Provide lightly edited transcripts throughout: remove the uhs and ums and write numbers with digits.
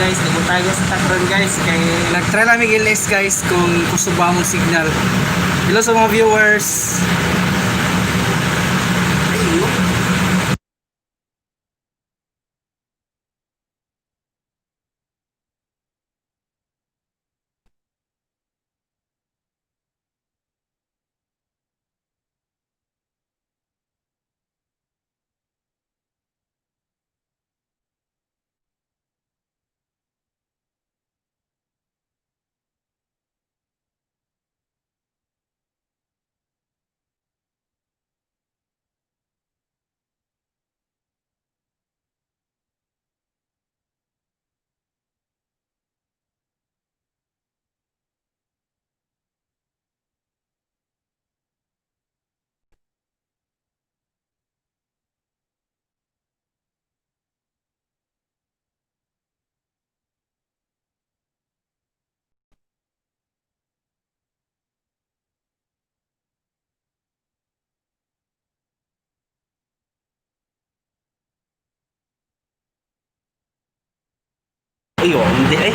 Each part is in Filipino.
guys, nagutago sa takron guys kay Nag-try namin i-list guys kung gusto ba mong signal. Hello sa mga viewers. ayo, hindi ay.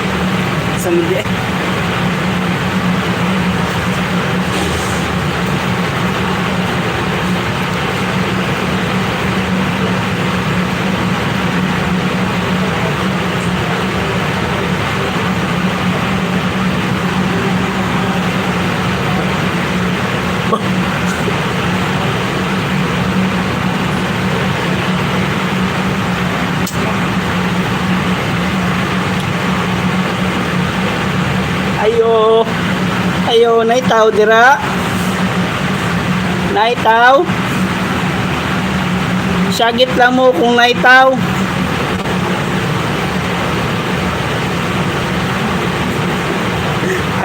Sa hindi ay. Ayo. Ayo, naitaw dira. Naitaw. Syagit lang mo kung naitaw.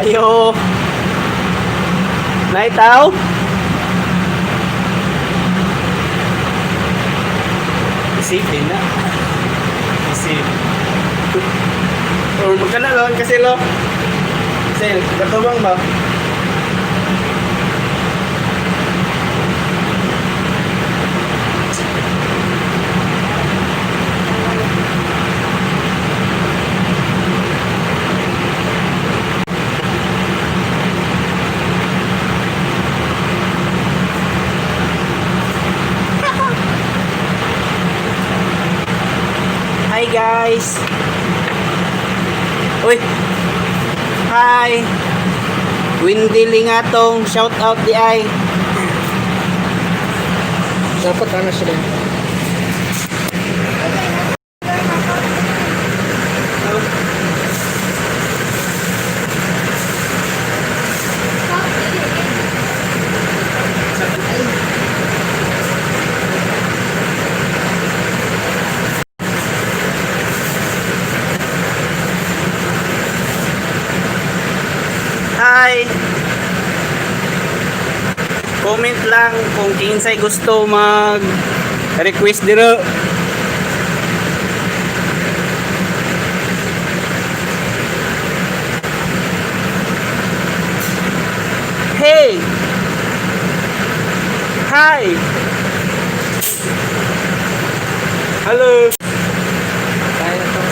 Ayo. Naitaw. Isipin na. Isip. Or magkanalon kasi lo. Sel, katubang ba? Hi guys. Uy. Hi. Windy Lingatong, shout out di ay. Dapat ano sila. Hi. Comment lang kung kinsay gusto mag request diro. Hey. Hi. Hello. Kaya to.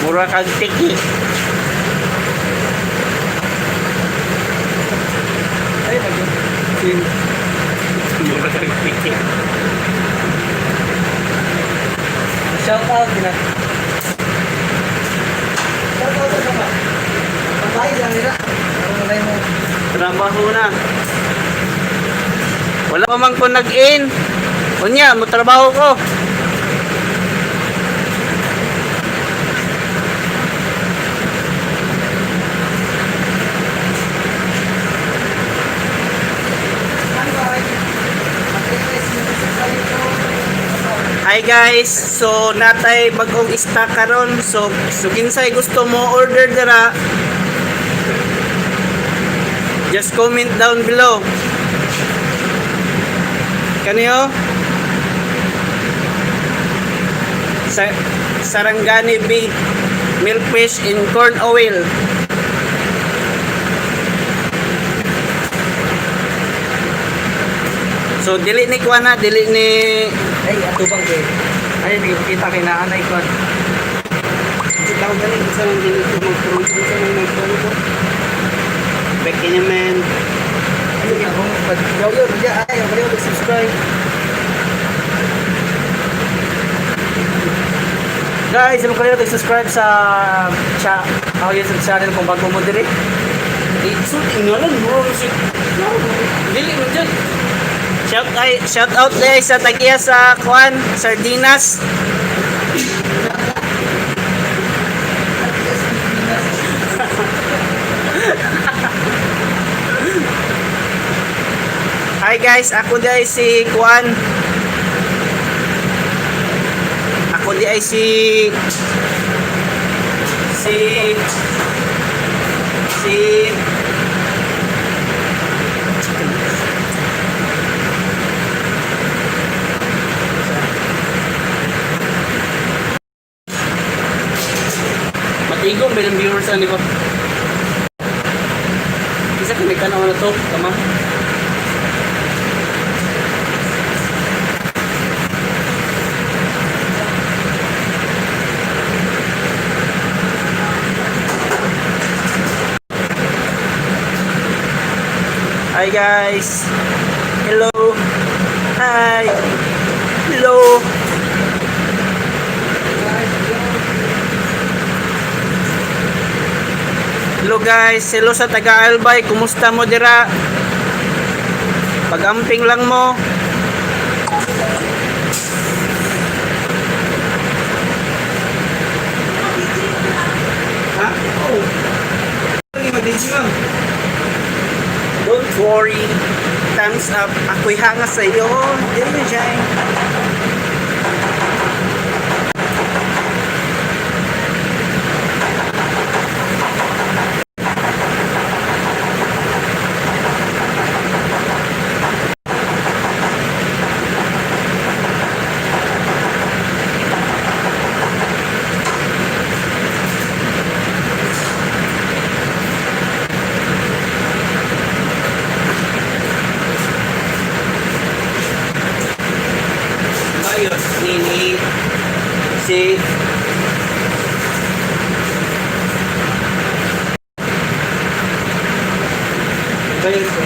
Mura kag tiki. Ay, nag-film. Mura kag tiki. Shout out na. Shout out sa sama. Patay lang nila. Ano mo? Trabaho na. Wala pa man ko nag-in. Unya, mo trabaho ko. Hi guys, so natay bagong stock karon. So kinsay gusto mo order dira. Just comment down below. Kaniyo? Sarangani B. Milkfish in corn oil. So dili ni kuana, dili ni Ay, atubang kay. Ay, hindi kita kay naanay ko. tao dali sa nang dili ko magtuloy sa nang magtuloy ko. Back in man. Ay, ako pag-download dia ay, ako rin subscribe. Guys, ano kayo subscribe sa YouTube channel kung bago mo diri? Shooting nga lang, bro. Dili mo dyan. Shout out guys sa tagiya sa Kuan, Sardinas. Hi guys, ako di ay si Kuan. Ako di ay si matigong bilang viewers ano ko. Isa kami ka na to, tama? Hi guys. Hello. Hi. Hello. Hello guys. Hello sa taga Albay. Kumusta mo dira? Pag-amping lang mo. Ha? Oh. Don't worry. Thumbs up. Ako'y hanga sa iyo. Dili na dyan. Ayos, nini. Si ito.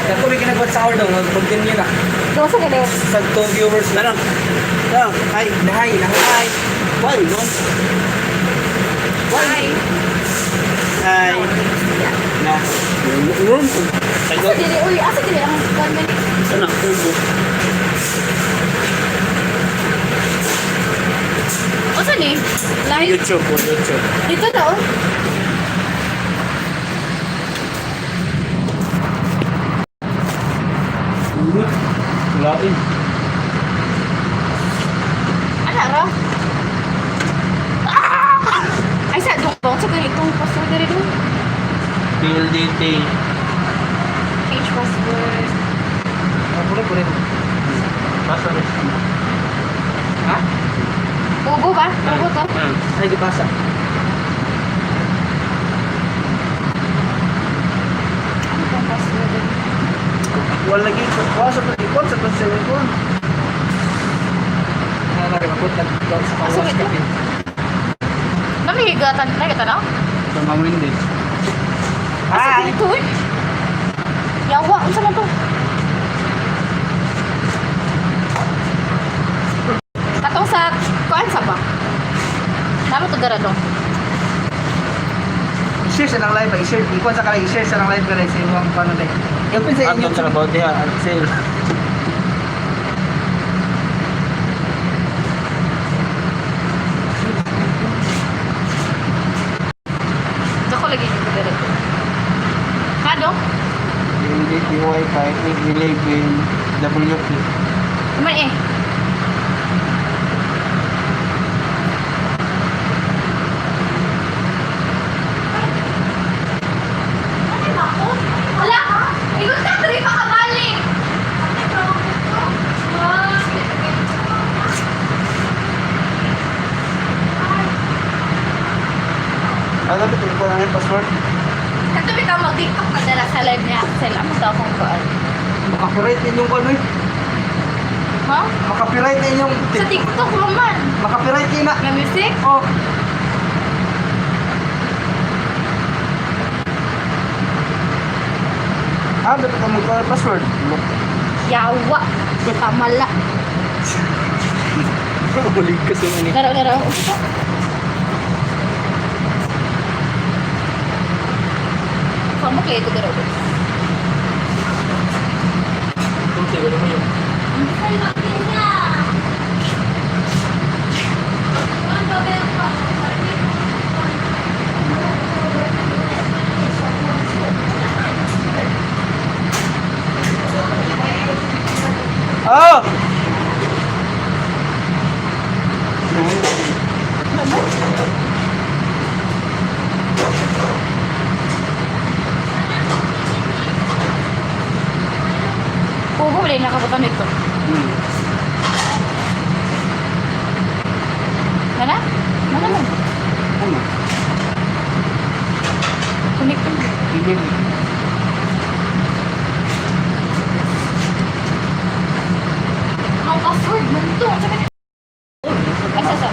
Ako may ginagawa sa order, mag-continue na. Doon sa galit. Sa 2 viewers na lang. Hi. Hi, Hi. One, one. Hi. Hi. Na. Asa dili, uy, asa dili ang 1 minute. Sana kubo. O saan eh? Live? YouTube po, YouTube. Dito daw. Lain. Ano ra? Unsa ka itong password diri do? PLDT. Change password. Pure. Password. Ha? Ubo ba? Ubo to? Ay, di basa. Ano itong password diri? Wala lagi. Wala sa pag-ikot sa pag-cellphone. Nakakapot nag-down sa Asa kawas ito? kapin. Namigatan na? Sa mga hindi. Asa dito eh? Yawa, unsa man to? Katong sa kuan sa ba? Namo to dara dong. I-share sa ng live ba? I-share. Ikuan sa kanay. I-share sa ng live ka rin sa ibang paano tayo. Yung pin sa inyo. Atong trabaho diha at sale. Dako lagi dito dara. Kado? PLDT Wi-Fi 811 WP. Man eh. Wala! Ingon ka, dali pa ka balik! Ano ba ito ko lang yung password? Katubi ka mag-tiktok na dala sa live niya. Sila mo daw kung kuan. Makapiright din yung ano eh. Ha? Makapiright din yung... Sa TikTok mo man. Makapiright din na. May music? Oh. Dapat ka magkaroon password. Yawa. Tamala. Huli ka sa mani. Laro. Kamu kayak itu dero. Siguro mo yun. Oh! Kubo boleh nakabutan itu. Mana? Mana man? Ano? Kunik tu. Email. Mau password bentuk. Asa.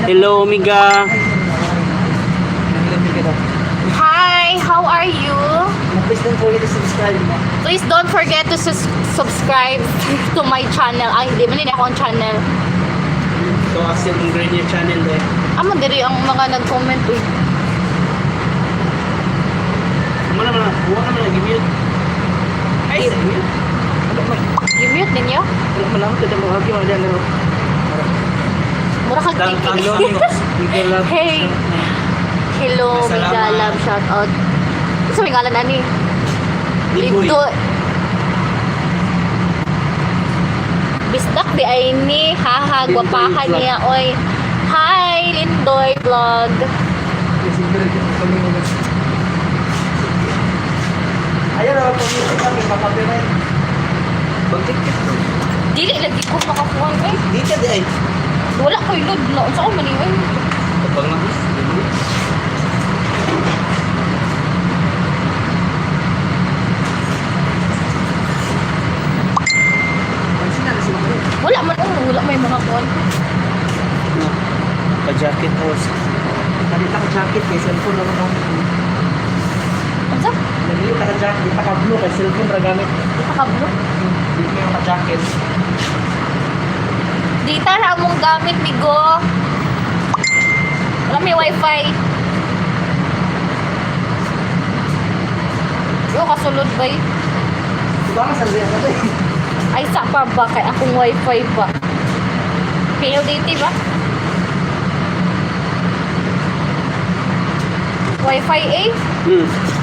Hello, Miga. Hi, how are you? Please don't forget to subscribe. Please don't forget to subscribe to my channel. Ay, hindi man din akong channel. So, Axel, mag-grade your channel eh. Amo diri ang mga nag-comment eh. Mana mana, buwan naman nag-mute. Ay, sa mute. I-mute ninyo? Wala mo lang, tidak mo hagi, wala na. Mura kag tiki. Hey. Hello, Salamat. Miga Love, shout out. Gusto may ngalan ani? Liboy. Libdo. Bisdak di ay ni, haha, Lindoy gwapahan Vlog. niya, oy. Hi, Lindoy Vlog. Ayan o, pag-ibig kami, makapiray. Pag-tikit. Dili lagi ko makakuha eh. Di ka di ay. Wala ko'y load na. Unsa ko maniwan? Kapag na. Pansin na sila ko. Wala man wala may mga kuwan. No. Pa-jacket house. Nalita ka jacket kay cellphone naman ako. Unsa? Nalita ka jacket, nalita ka blue kay cellphone ra gamit. Nakablo. Di mo yung ka-jacket. Dita ra mong gamit migo. Wala may wifi. Yo kasulod ba eh? Diba ka sa liya ka ba eh? Ay sa pa ba kay akong wifi ba? PLDT ba? Wifi A?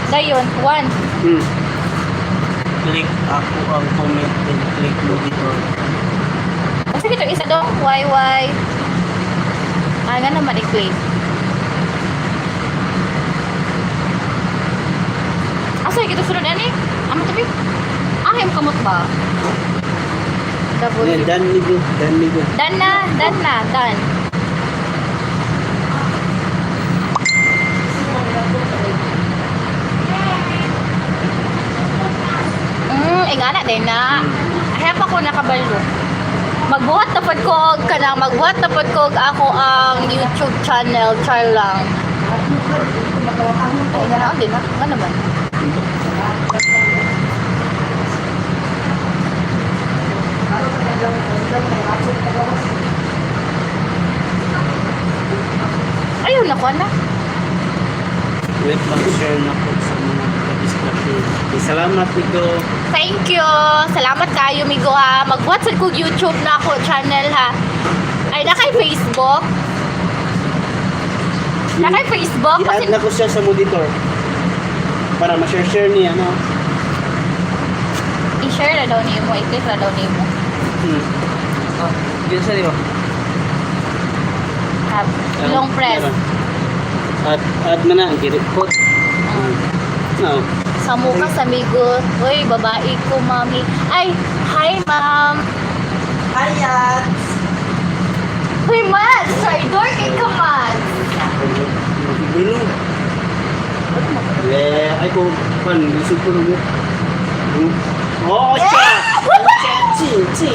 Dayon, 1. Click ako ang comment and click mo dito. O sige, ito isa dong. YY. Ah, nga naman i-click. Asa yung sunod ani? Amo tabi? Ah, yung kamot ba? Yan, W. Dan Migo. Dan Migo. Dan na. Ingana din na. Hayap ako nakabalo. Magbuhat na pod ko kanang magbuhat na pod ko ako ang YouTube channel char lang. Ay, ganaon din ha. Ano naman? Ayun na ko na. Wait lang, share na po sa mga ka-distraction. Salamat, Migo. Thank you. Salamat kayo, Migo ha. Magbuhat sa kong YouTube na ako channel ha. Ay, na kay Facebook. Na kay Facebook kasi I-add na ko siya sa monitor. Para ma-share niya, no? i-share na daw niyo mo, i-click na daw niyo mo. Dito sa liwa. Long press. Add na ang kiripot. No. Sa mukha sa Migo. Uy, babae ko, mami. Ay, hi, ma'am. Ayan! Uy, Mads! Sorry, dorky ka, Mads. Bilong. Ay ko, pan, gusto ko lang yun. Oh, siya! Chi.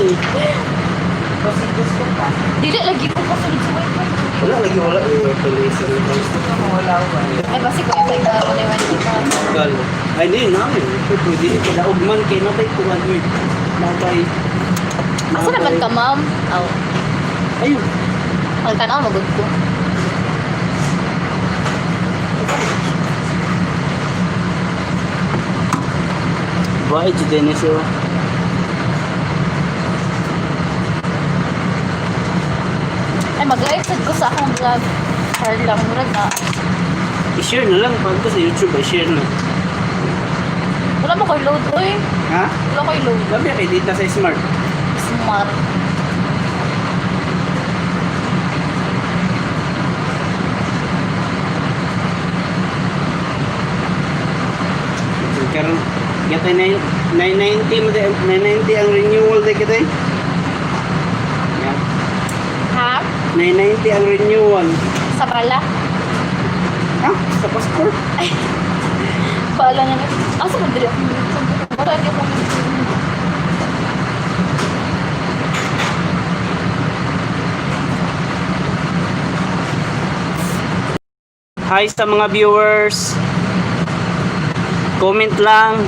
Dili lagi ko kasunod sa wifi. Wala lagi, wala. Wala ko. Ay, basi ko yung tayo na naman kita. Gal. Ay, di namin. Pwede kada ugman kay natay ko ano eh. Natay. Asa naman ka, ma'am? Oh. Ayun. Ang tanaw, magod ko. Bye, Dennis. Ay, mag-exit ko sa akong vlog. Hard lang, murag na. I-share na lang. Pag ko sa YouTube, i-share na. Wala mo ko'y load, uy. Ha? Wala ko'y load. Sabi kay dita sa Smart. Smart. Karon gatay 990 mo 990 ang renewal day kitay. Yeah. Ha? 990 ang renewal. Sa bala? Ha? Sa passport? Bala na na. Asa mo dili? Bala di ako. Hi sa mga viewers. Comment lang.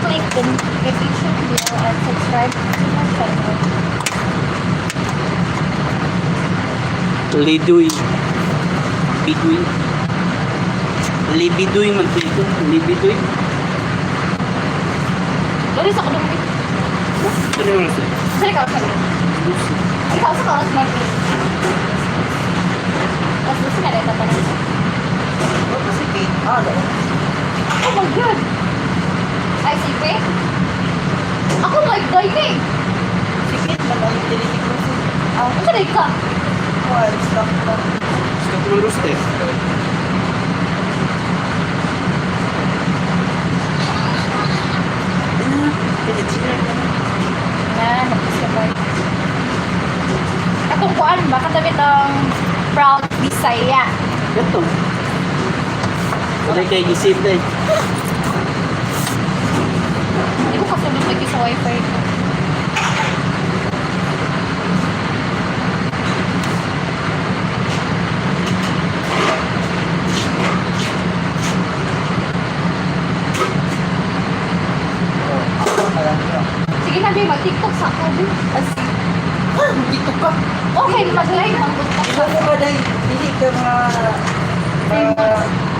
Click the notification bell and subscribe to my channel. Lidoy. Bidoy. Libidoy man po ito. Libidoy. Doris ako dumi. Ano yung nasa? Sali ka, sali. Ikaw sa kawas mo. Tapos gusto na rin tatanong. Kasi Kate, ano? Oh my God! Ay, si Faye? Ako my diving! Si Kate, magaling tinitig mo siya. Ang sanay ka. Well, stop na. Stop ng roster. Na, napasabay. Katong kuan ba? Katabit ang Proud Bisaya. Ito. Wala kayo gisip na eh. Hindi ko kasunod lagi sa wifi ko. Sige na, Jay, mag-tiktok sa ako. As Dito ka. okay, mag-live ang gusto Ikaw mo ba dahil hindi ka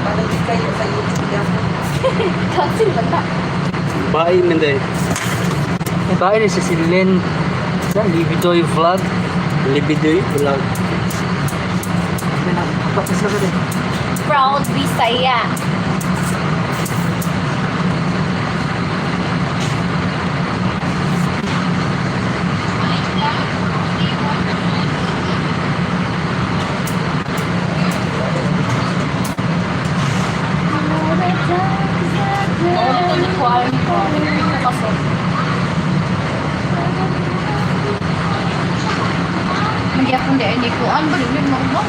manalig kayo sa YouTube yan? Cancel ba na? Bye, Menday. Bahay ni si Len sa Libidoy Vlog. Libidoy. Vlog. Tapos na ka din. Proud Bisaya. Oo, ito ni Kuan ko. Kaso. Magyapon di ay ni Kuan. Balilin mo ba?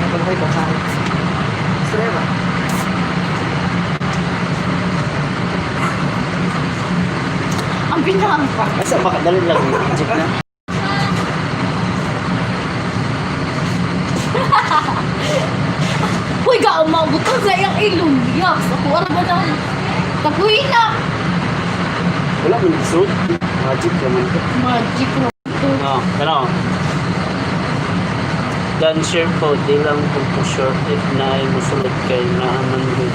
Nagbalhay ba sa akin? Sure ba? Ang binang. Asa makadali lang eh. Check na. Uy, gaamang butang sa iyang ilong. Yaks, ako ara ba na? Tapuin na. Wala mo nagsuot. Magic naman ito. Magic na ito. Oh, ano? Dan share po, di lang kung po short if na ay musulod kay naaman good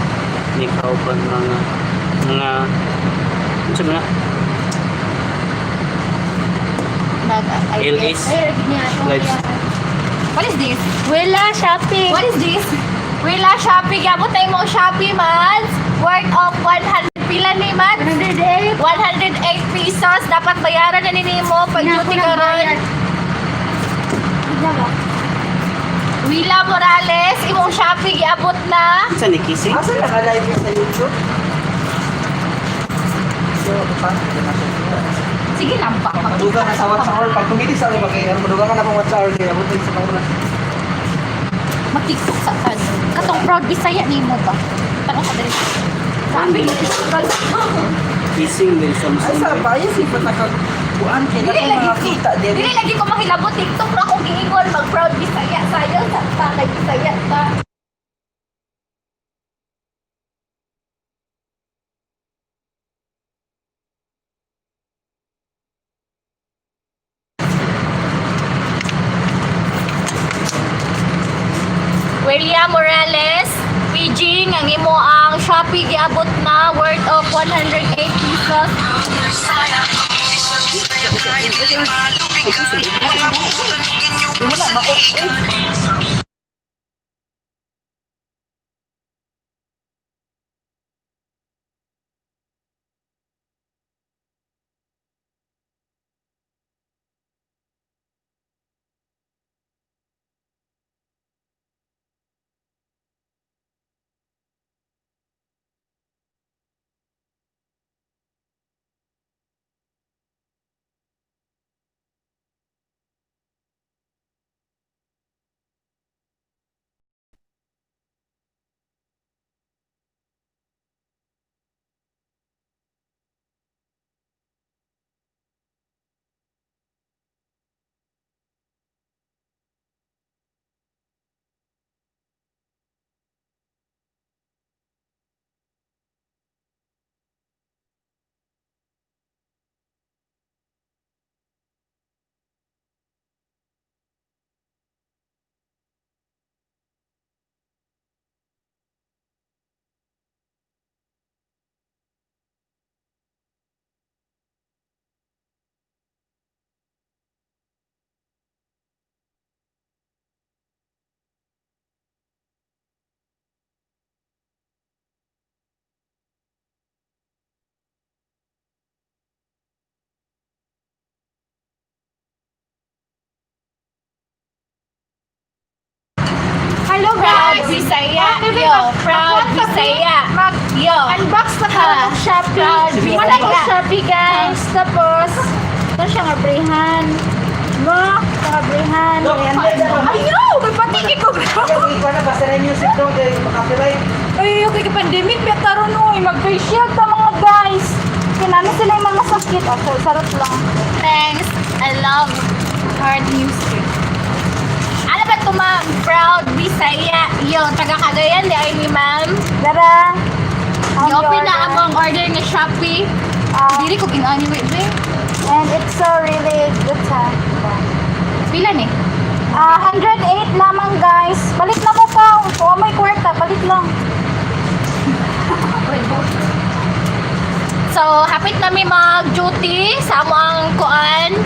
ni kauban mga ano sabi na? LS. Lives. What is this? Willa shopping. What is this? Willa shopping. Yabot tayo mo Shopee man. Worth of 100 pila ni man? 108. 108 pesos. Dapat bayaran na nini mo pag duty ka ron. Willa Morales, imong Shopee giabot na. Saan ni Kissing? Asa naka-live yun sa YouTube? So, paano ko na Sige lang pa. Maduga na sa watch hour. Pag tumitis sa iba kayo, maduga ka na pang watch hour kaya abot sa oras. Mag-tiktok sa kan. Katong proud Bisaya ni mo ba? Tanong ka dali. Sabi ni Kissing din sa Ay, musulod. sa ba? Yung sipot nakakuan kayo na Dili kung mga lagi kita din. Dili lagi ko mahilabot TikTok na kung giingon mag proud Bisaya sayo sa tanay Bisaya ta. William Morales, Beijing, ang imo ang Shopee giabot na worth of 108 pesos. Yo, proud Bisaya. Yo. Unbox na ka ng Shopee. Proud Wala ko Bisaya. Shopee guys. Tapos, ito siyang abrihan. Mo, itong abrihan. Ayaw! May patiki ko. Ikaw na, basta na yung music doon, kaya makapiright. Ay, okay ka pandemic. May taron oy. Mag-face shield ta mga guys. Kailangan sila yung mga sakit. Ako, sarap lang. Thanks. I love hard music. Ano ba ito, ma'am? Proud Bisaya. Yo, taga Cagayan, di ay ni ma'am. Dara. Yo, pinaabang order ng Shopee. Dili ko ginani, wait, be. And it's so really good ha. Pila ni? 108 lamang guys. Balik na mo pa. Kung may kwarta, balik lang. So, hapit na may mag-duty sa among kuan.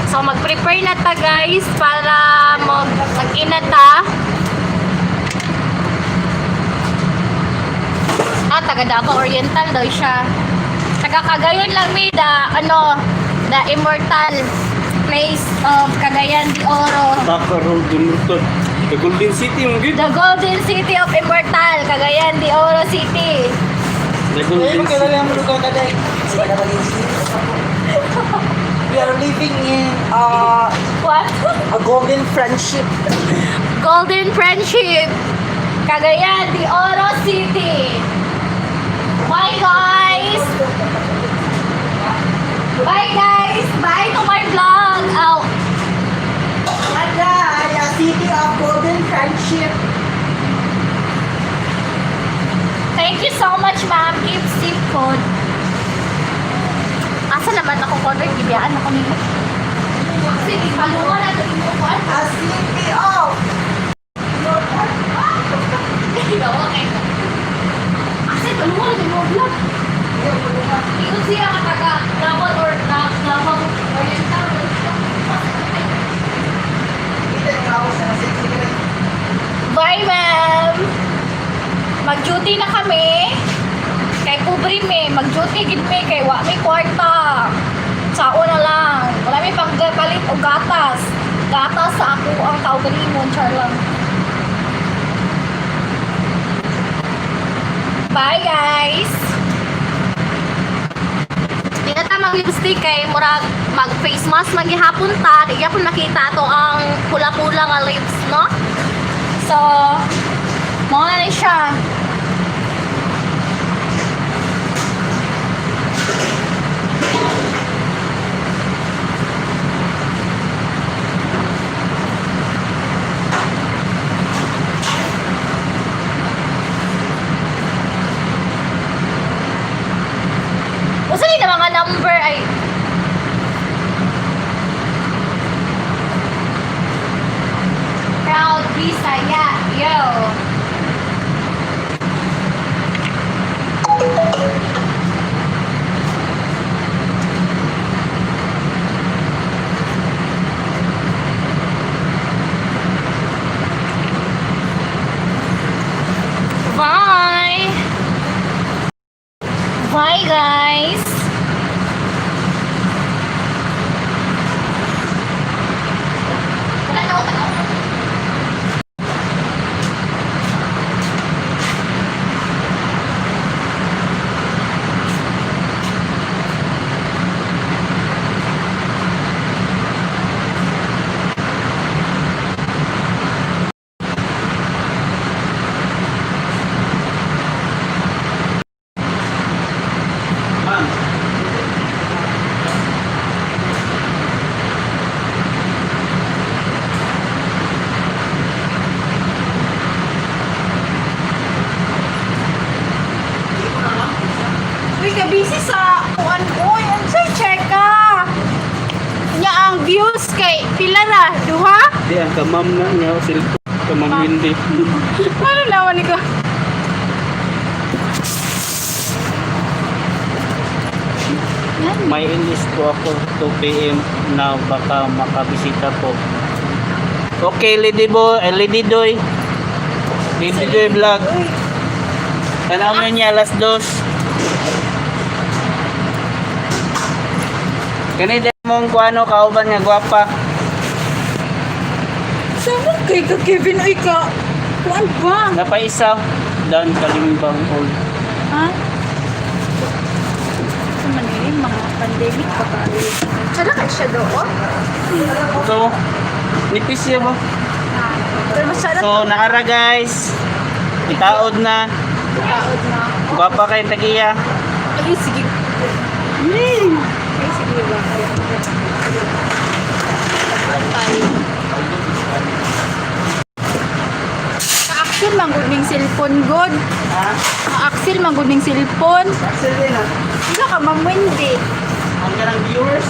So, mag-prepare na ta guys para mag-ina ta. Taga Davao Oriental daw siya. Taga Cagayan lang may the immortal place of Cagayan de Oro. Bakaroon dun. The Golden City mo gid. The Golden City of Immortal, Cagayan de Oro City. The Golden Kaya City. lang mo lugar ka dahil. We are living in What? a golden friendship. Golden Friendship, Cagayan de Oro City. Bye guys! Bye guys! Bye to my vlog! Ow! City of golden friendship. Thank you so much, ma'am. Keep safe food. Asa naman ako convert? Gibiyaan ako nito. Sige, palungan na ito yung upuan. A city of Okay. Asa, palungan na ito yung vlog. Iyon siya kataga Davao or Davao Oriental. Bye, ma'am! Mag-duty na kami. Kay kubre me, mag-duty gid me kay wa may kwarta. Sao na lang. Wala may panggapalit o gatas. Gatas sa ako ang kaugalingon, char lang. Bye, guys! Di na ta mag-lipstick kay murag mag-face mask maghihapon ta. Di ko nakita to ang pula-pula nga lips, no? So, mga na siya. Usa ni na mga number ay Proud Bisaya, yo. Bye. Bye, guys. Wala na ako. Ma'am. Uy, ka-busy sa kuan. Uy, ang check ka. Nya ang views kay pila na? Duha? Di ang kamam na nga cellphone. Kamam hindi. Ano naman ikaw? May enlist po ako 2 PM na baka makabisita po. Okay, Lady Boy, Lady Doy. Lady Doy vlog. Tanaw nyo niya, alas 2. Kani din mong kuano kauban nga gwapa. Sama Kay ka Kevin, ay ka. Kuan ba? Napaisa. Dan Kalimbang Old. Ha? Ito man yun, mga pandemic pa tayo. Sana kayo siya doon? So, nipis siya ba? Pero masarap. So, naara guys. Itaod na. Kaod na. Gwapa kay Tagiya. Ay, sige. Ay, sige ba? Ka-axel mangguning cellphone god. Ha? Ka-axel mangguning cellphone. Actually na. Wala ka mamwindi. Ang ganang viewers.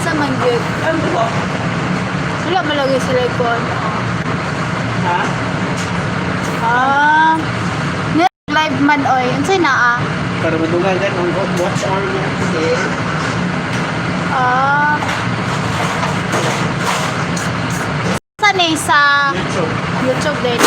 Sa man gyud. Ano ba? Wala malagay sa likod. Ha? Ah. Live man oy. Unsay naa? Para madungagan ang watch hour niya. Ah. Saan eh? Sa YouTube. YouTube din.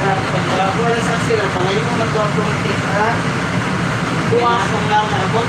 Kaya pag wala sa sila, pangayon mo mag-automatic ha? Buwas kung lang na abot.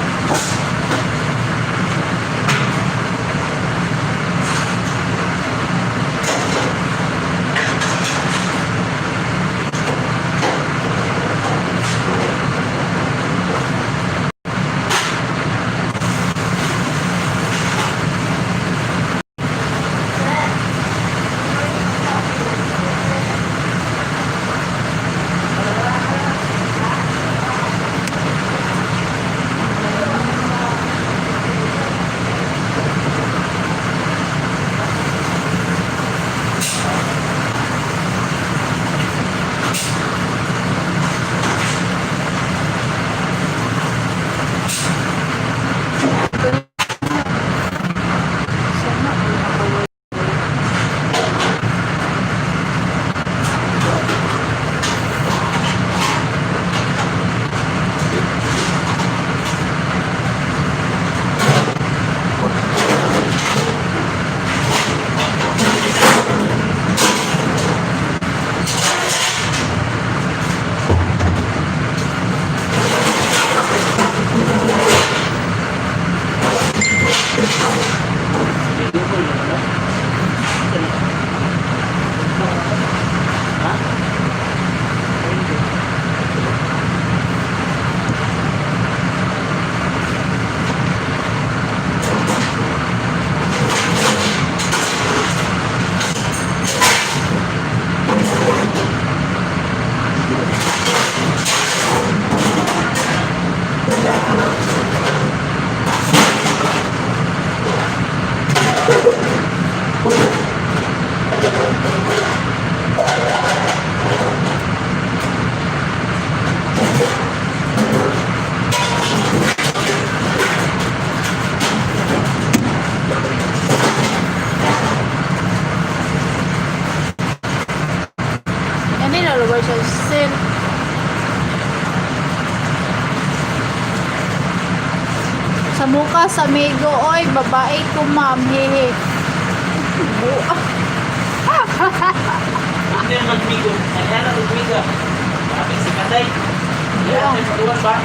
Yan din nalabay sa cell. Sa mukha sa amigo, oy, babae ko ma'am, hehe. Buak. Hindi na magbigo. Kaya na magbigo. Bakit si Katay? Yeah. Tuwan ba?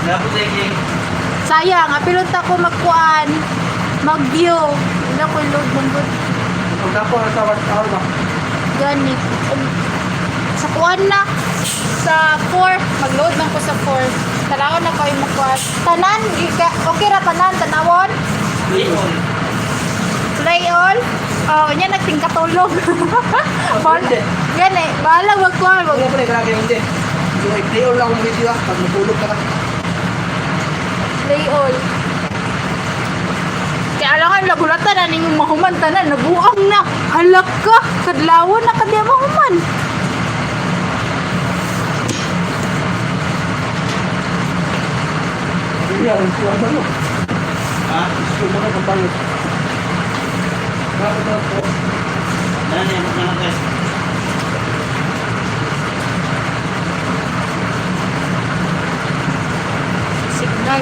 Dapat ay kay Sayang, apilot ako magkuan, mag-view. Wala ko load ng good. Kung dapo ang tawad tawad ba? Gani. Sa kuan na. Sa 4. Mag-load lang ko sa 4. Tanawon na ko yung magkuan. Tanan, okay ra tanan, tanawon. Leon. Play all. Oh, niya nagtingkatulog. Gani, bahala magkuhan. Huwag mo pa na hindi. Yung i-play all lang ang video pag natulog ka na. Play all. alangan lagulatan na ning mahuman tanan nabuang na. Halak ka, kadlawon na kadya mahuman. Dali, magkano guys? Signal.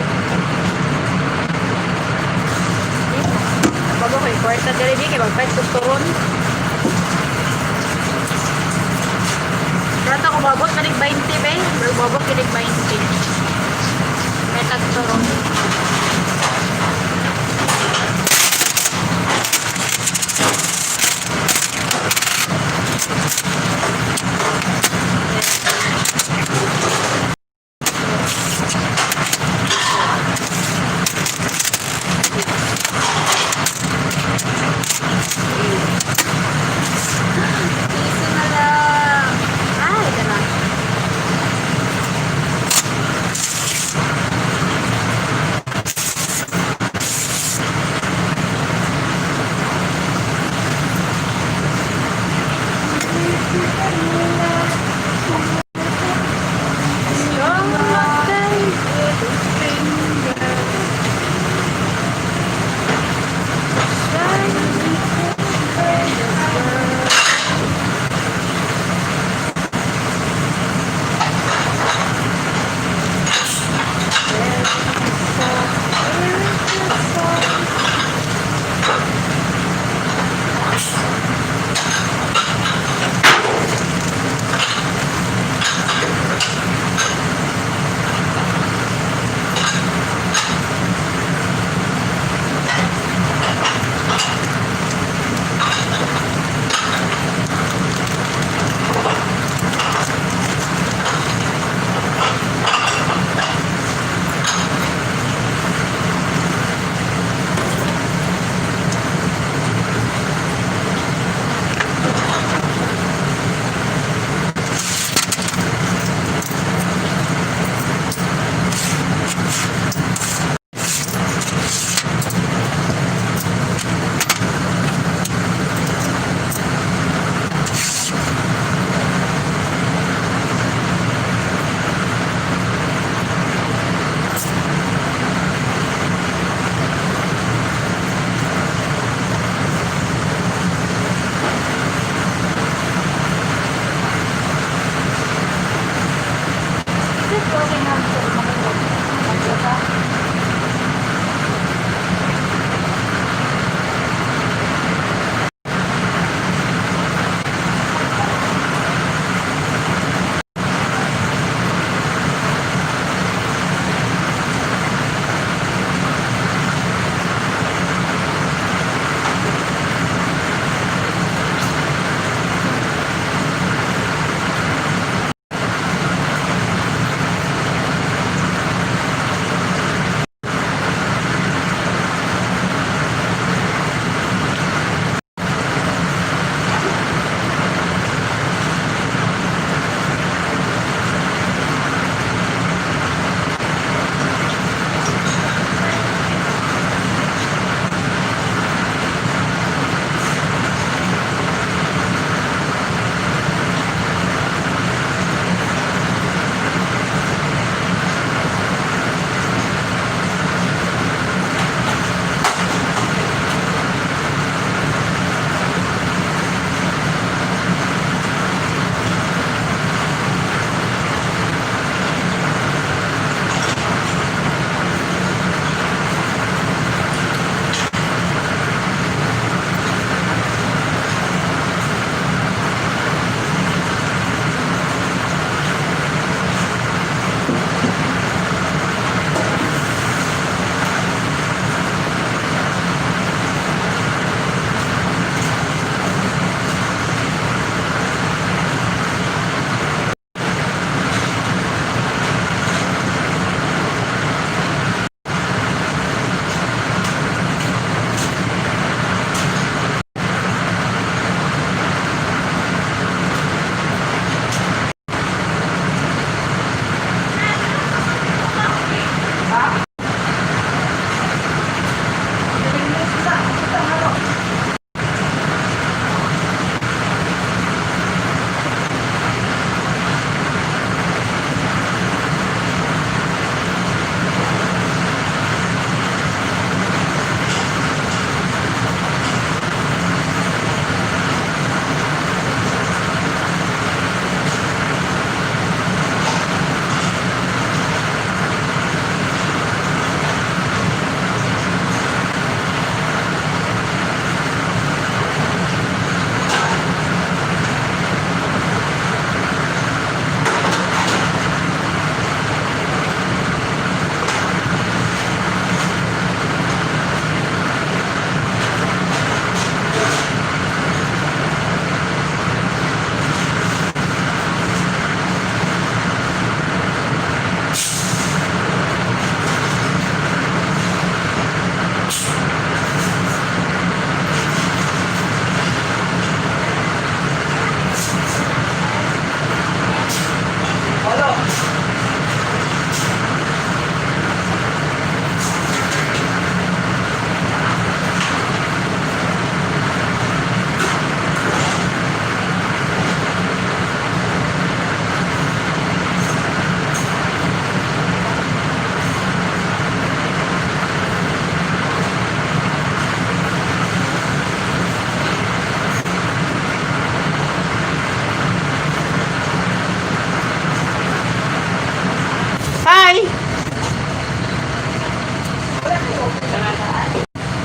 Bago kay kwarta diri di kay magpait turon. Rata ko babot kanig 20 be, babot kanig 20. May tagturon. Piso na lang. Ay, ito na.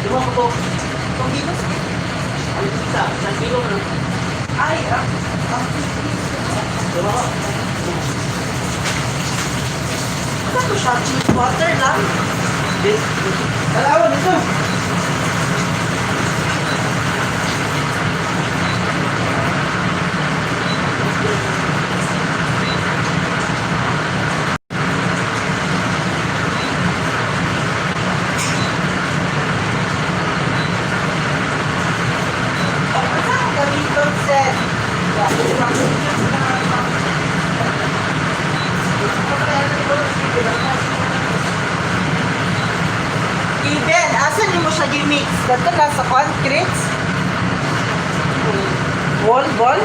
Di ba po? Kung gilos, ay, isa, isang kilo na. Ay, di ba? Ano siya? Water lang? Alawan ito. Saan ka dito, Seth? Even, asan mo siya gimix? Dato na sa concrete? Ball?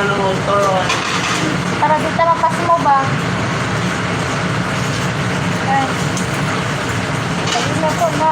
ng motor. Para dito mapas mo ba? Ay. Ayun na po na.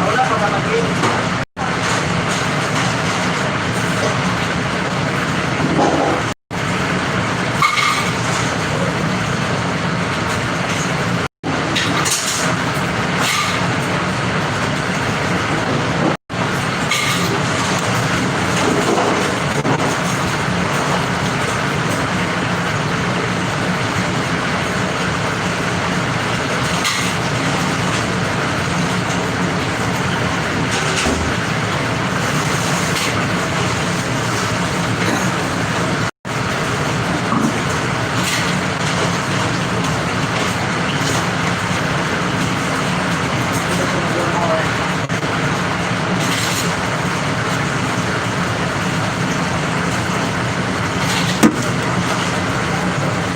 Wala pa kapatid.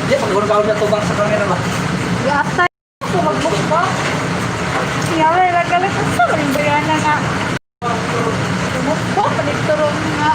Di, pag-workout na tubang sa camera ba? Yata ko mag-book ba? Yawa, nagalit ko sa bayan na nga. Book ba? Panigturong nga.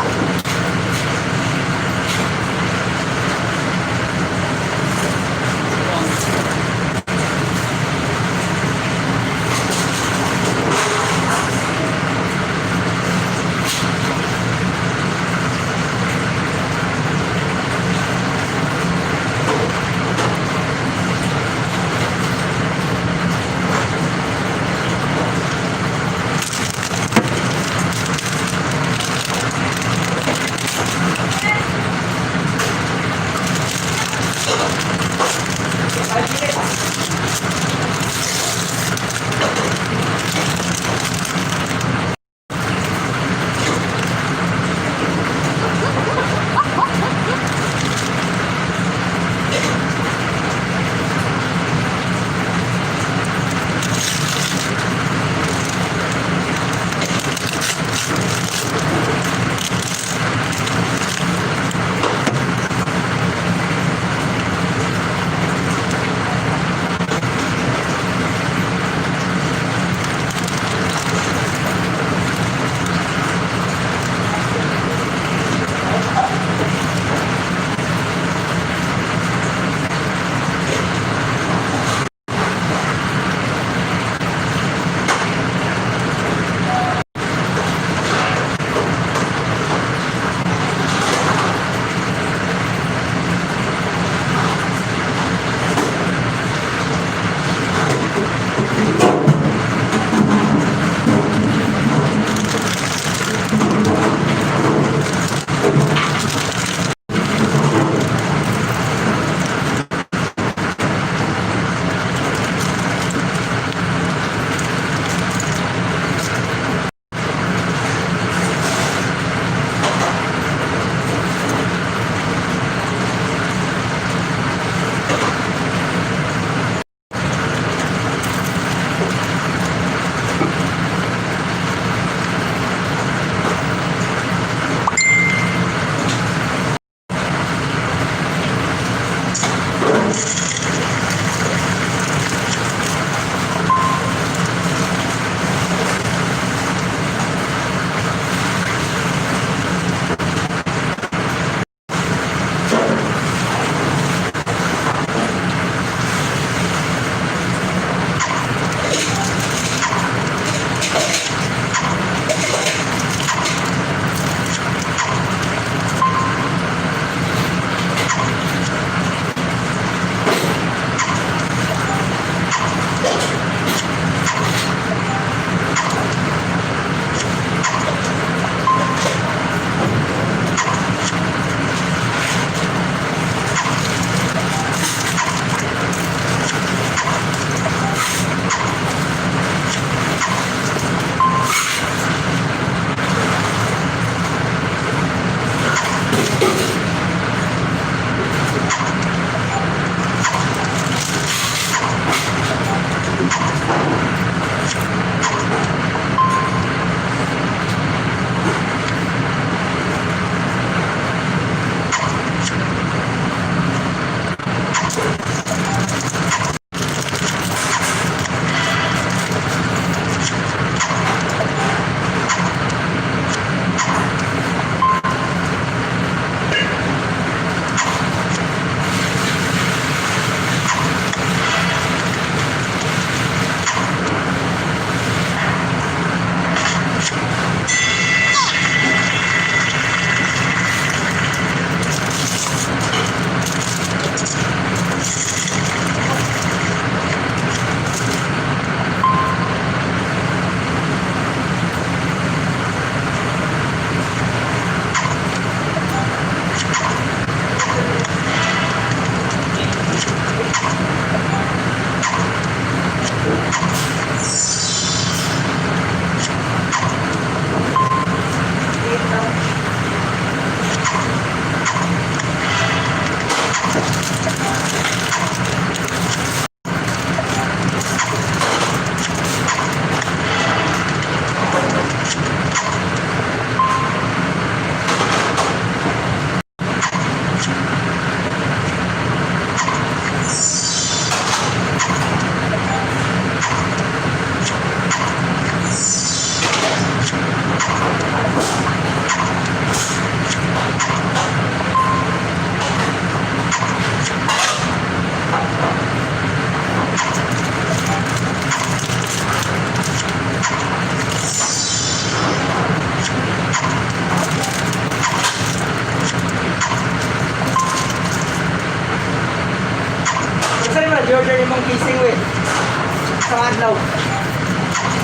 adlaw.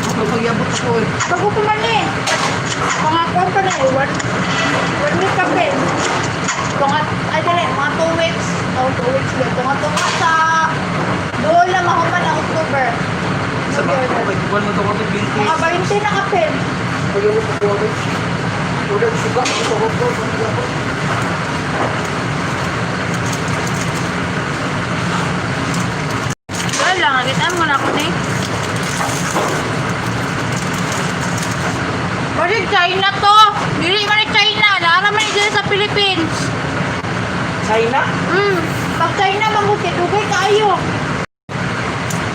Ako pagyabot ako eh. Bago ko man eh. Pangakuan pa na eh. One week kami. Ay dali, mga 2 weeks. Oh, 2 weeks ba? Tunga-tunga sa doon na mahuman ang October. Sa mga pagkuhan mo ito ko ito, Mga 20 na kapin. pagyabot ako ako. Udah suka ako. Wala lang, nagitaan mo na ako ni. Balik China to. Dili man ni China. Lara man ni dili sa Philippines. China? Pag China mamuti, dugay kayo.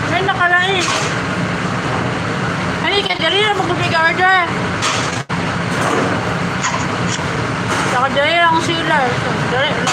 May nakalain. Ano ka, dali na mag-big order. Saka dali lang sila. Dali lang.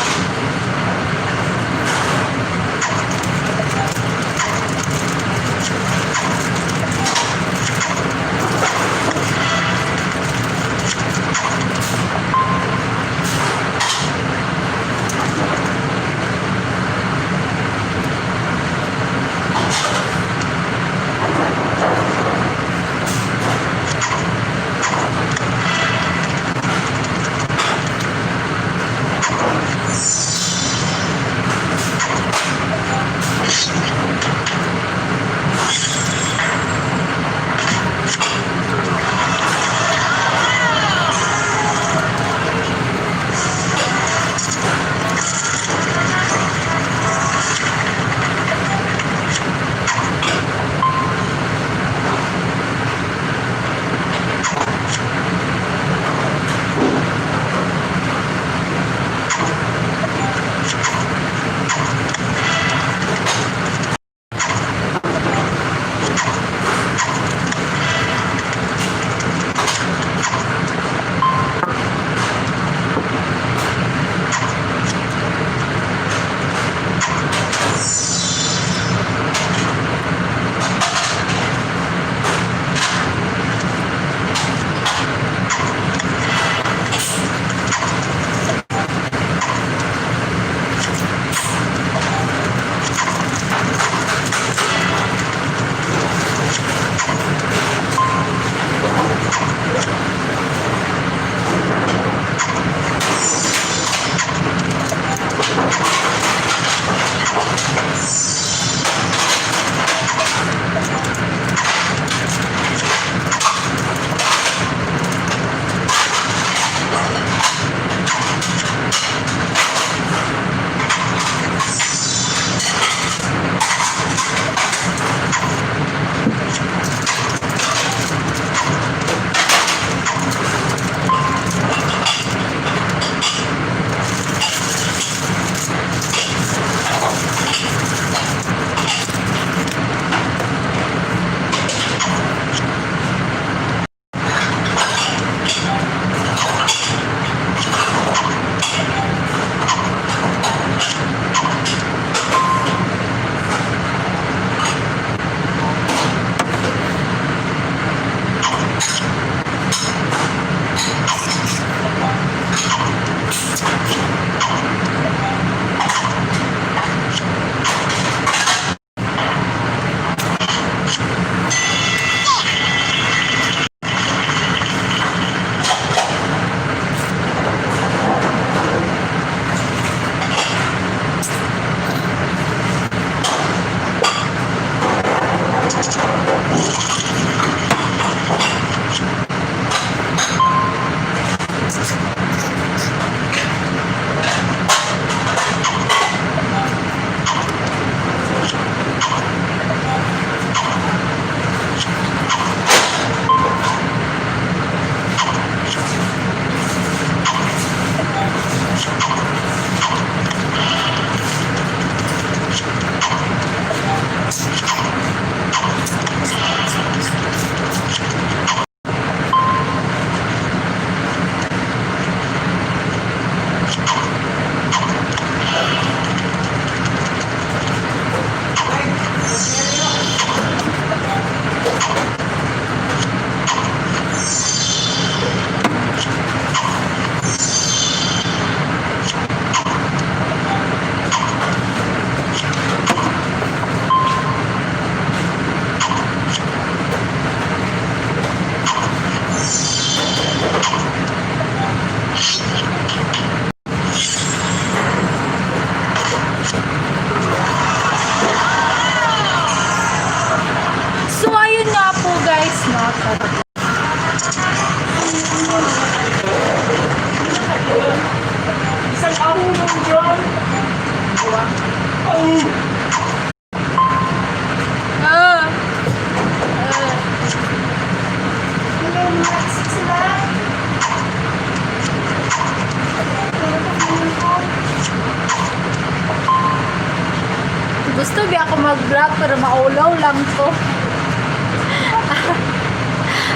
ako mag-vlog pero maulaw lang ko.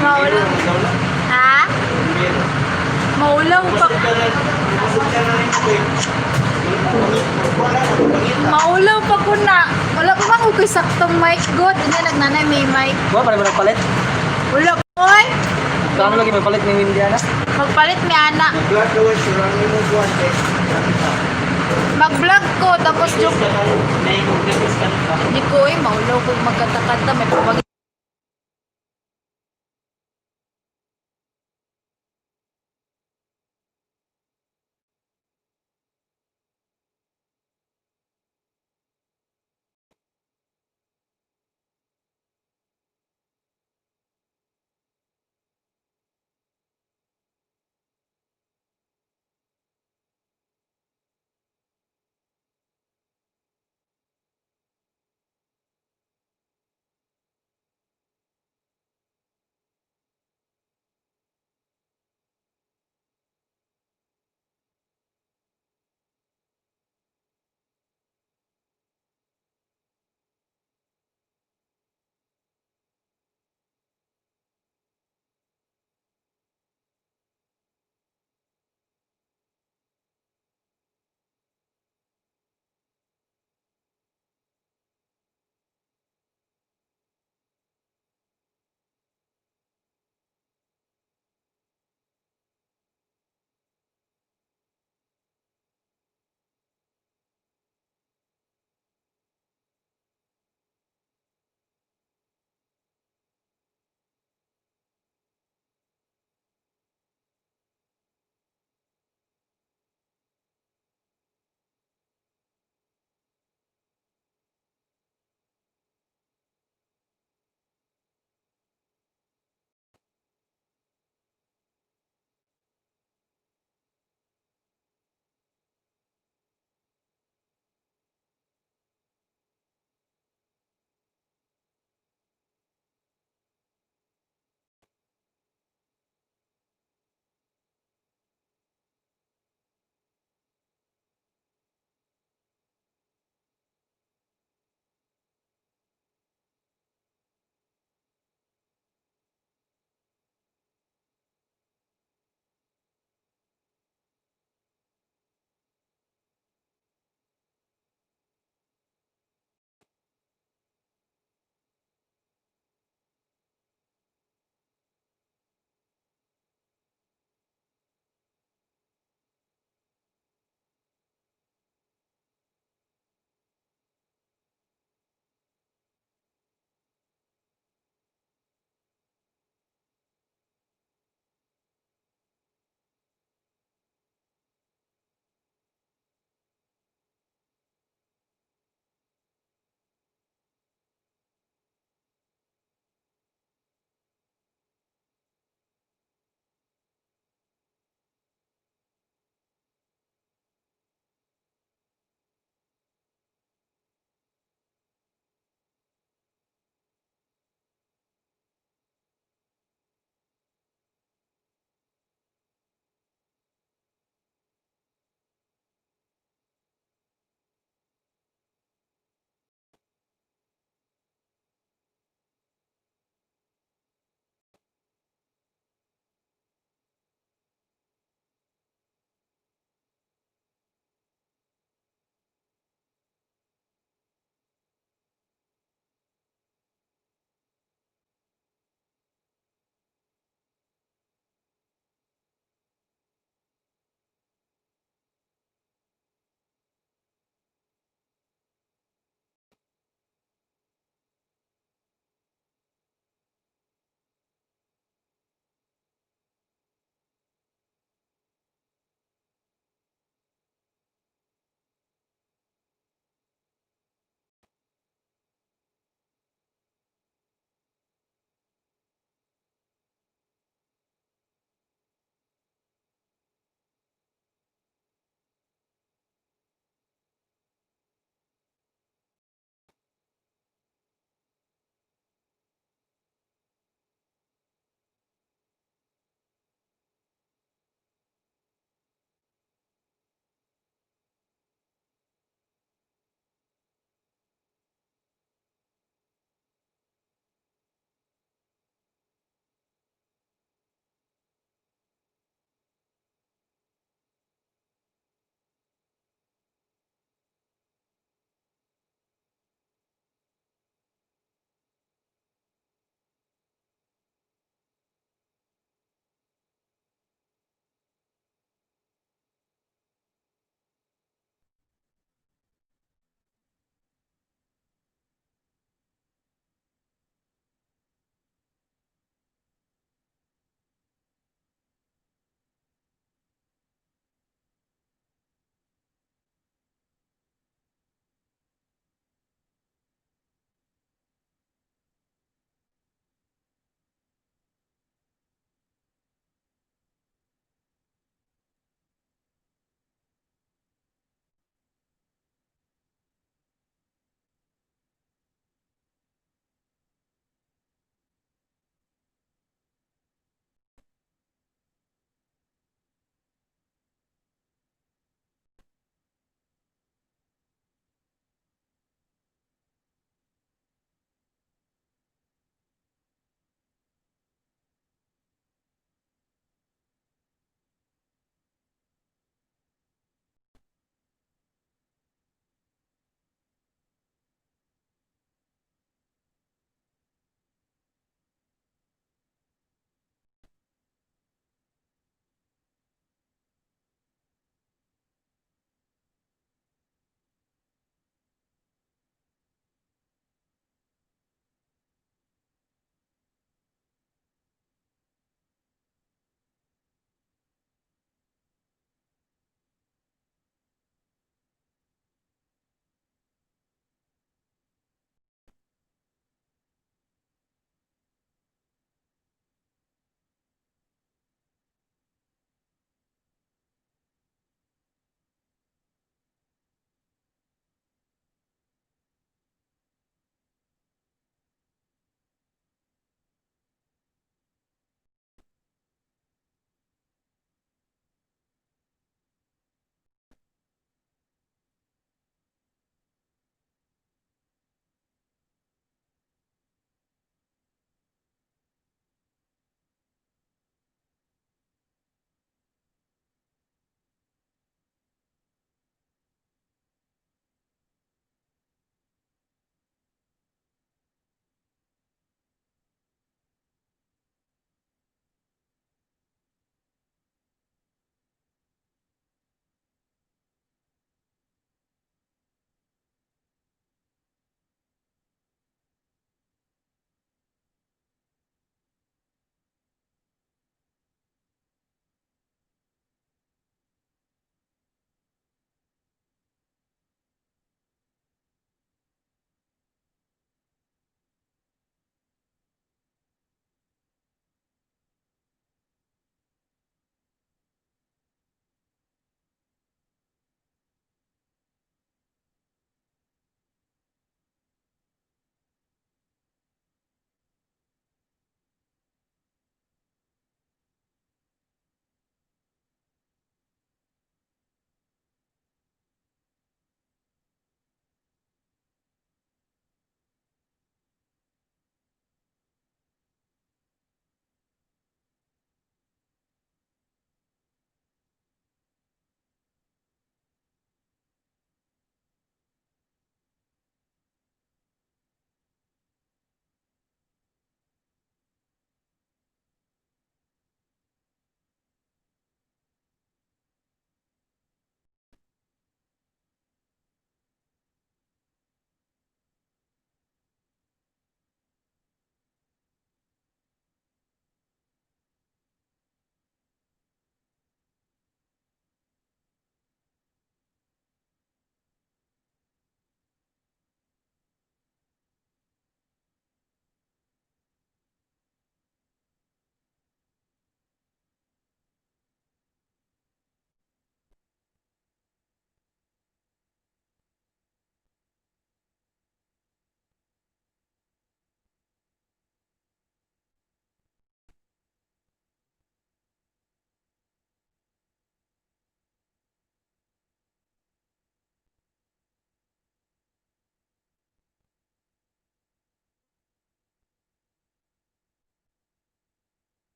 Maulaw. Ha? Maulaw pa. Maulaw pa ko na. Wala pa bang ukoy saktong mic god. Hindi nagnanay may mic. Ba, pala mo nagpalit? Wala po oy. Kano lagi may palit ni Indiana? Magpalit ni Ana. Mag-vlog ko tapos yung di ko maulaw ko magkata-kata may pabagi